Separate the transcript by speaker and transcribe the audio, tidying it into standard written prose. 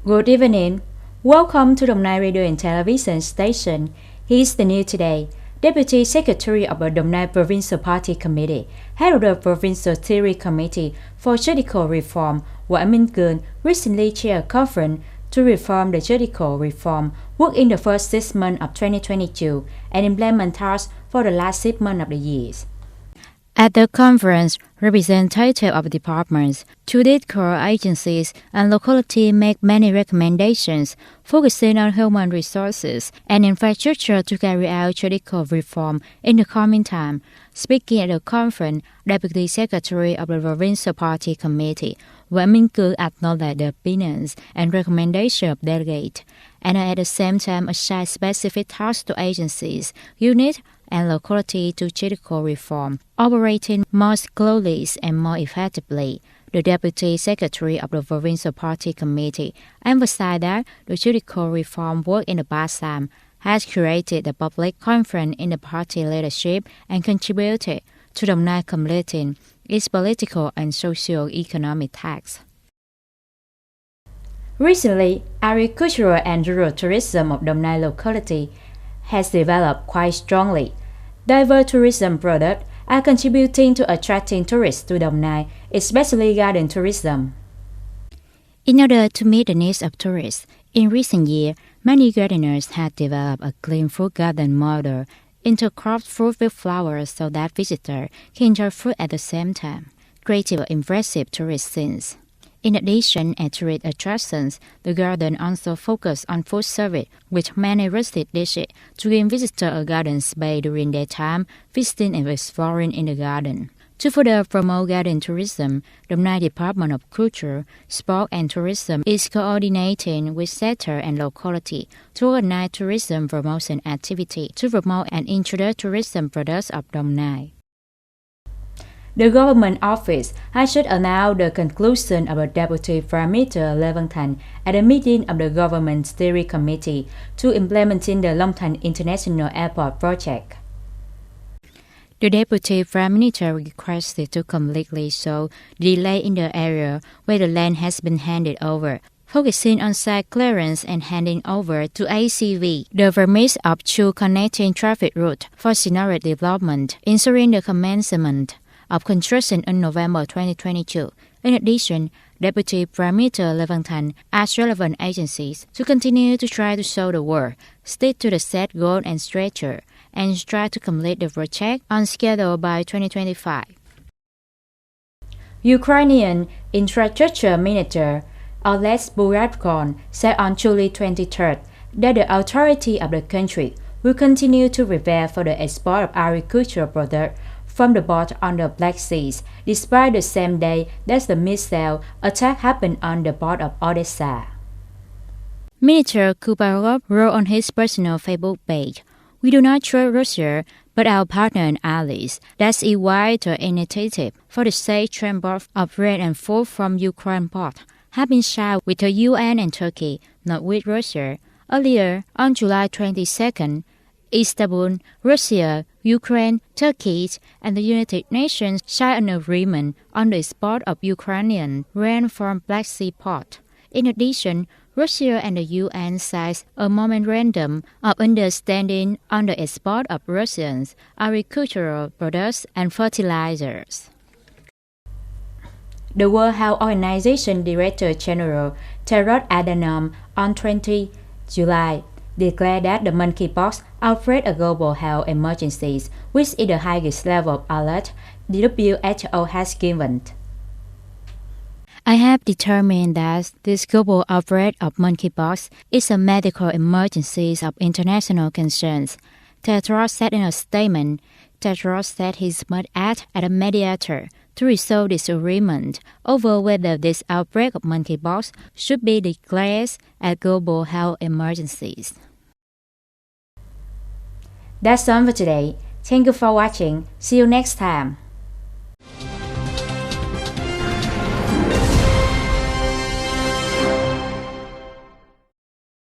Speaker 1: Good evening. Welcome to Đồng Nai Radio and Television Station. Here's the news today. Deputy Secretary of the Đồng Nai Provincial Party Committee, head of the Provincial Steering Committee for Judicial Reform, Nguyễn Minh Cường, recently chaired a conference to reform the judicial reform work in the first 6 months of 2022 and implement tasks for the last 6 months of the year. At the conference, representatives of departments, judicial agencies, and locality make many recommendations focusing on human resources and infrastructure to carry out judicial reform in the coming time. Speaking at the conference, Deputy Secretary of the Provincial Party Committee, Nguyễn Minh Cường acknowledged the opinions and recommendations of delegates, and at the same time assigned specific tasks to agencies, units, and locality to judicial reform, operating more closely and more effectively. The Deputy Secretary of the Provincial Party Committee emphasized that the judicial reform work in the past time has created the public confidence in the party leadership and contributed to Đồng Nai completing its political and socio-economic tasks. Recently, agricultural and rural tourism of Đồng Nai locality has developed quite strongly. Diverse tourism products are contributing to attracting tourists to Đồng Nai, especially garden tourism. In order to meet the needs of tourists, in recent years, many gardeners have developed a clean fruit garden model, intercropped fruit with flowers so that visitors can enjoy fruit at the same time, creating impressive tourist scenes. In addition, at tourist attractions, the garden also focuses on food service with many rustic dishes to give visitors a garden space during their time visiting and exploring in the garden. To further promote garden tourism, the Đồng Nai Department of Culture, Sport and Tourism is coordinating with sector and locality to organize tourism promotion activity to promote and introduce tourism products of Đồng Nai. The government office has just announced the conclusion of the Deputy Prime Minister Lê Văn Thành at a meeting of the Government Steering Committee to implementing the Long Thành International Airport project. The Deputy Prime Minister requested to completely solve delay in the area where the land has been handed over, focusing on site clearance and handing over to ACV the permits of two connecting traffic routes for scenario development, ensuring the commencement of construction in November 2022. In addition, Deputy Prime Minister Lê Văn Thành asked relevant agencies to continue to try to solve the work, stick to the set goal and structure, and try to complete the project on schedule by 2025. Ukrainian Infrastructure Minister Oleg Buratko said on July 23rd that the authority of the country will continue to prepare for the export of agricultural products from the port on the Black Sea, despite the same day that the missile attack happened on the port of Odessa. Minister Kubarov wrote on his personal Facebook page, "We do not trust Russia, but our partner and allies. That's why the initiative for the safe transport of bread and food from Ukraine port have been shared with the UN and Turkey, not with Russia." Earlier, on July 22nd, Istanbul, Russia, Ukraine, Turkey, and the United Nations signed an agreement on the export of Ukrainian grain from Black Sea port. In addition, Russia and the UN signed a memorandum of understanding on the export of Russian agricultural products and fertilizers. The World Health Organization Director General Tedros Adhanom on 20 July declared that the monkeypox outbreak a global health emergency, which is the highest level of alert the WHO has given. I have determined that this global outbreak of monkeypox is a medical emergency of international concerns, Tedros said in a statement. Tedros said he must act as a mediator to resolve disagreement over whether this outbreak of monkeypox should be declared a global health emergency. That's all for today. Thank you for watching. See you next time.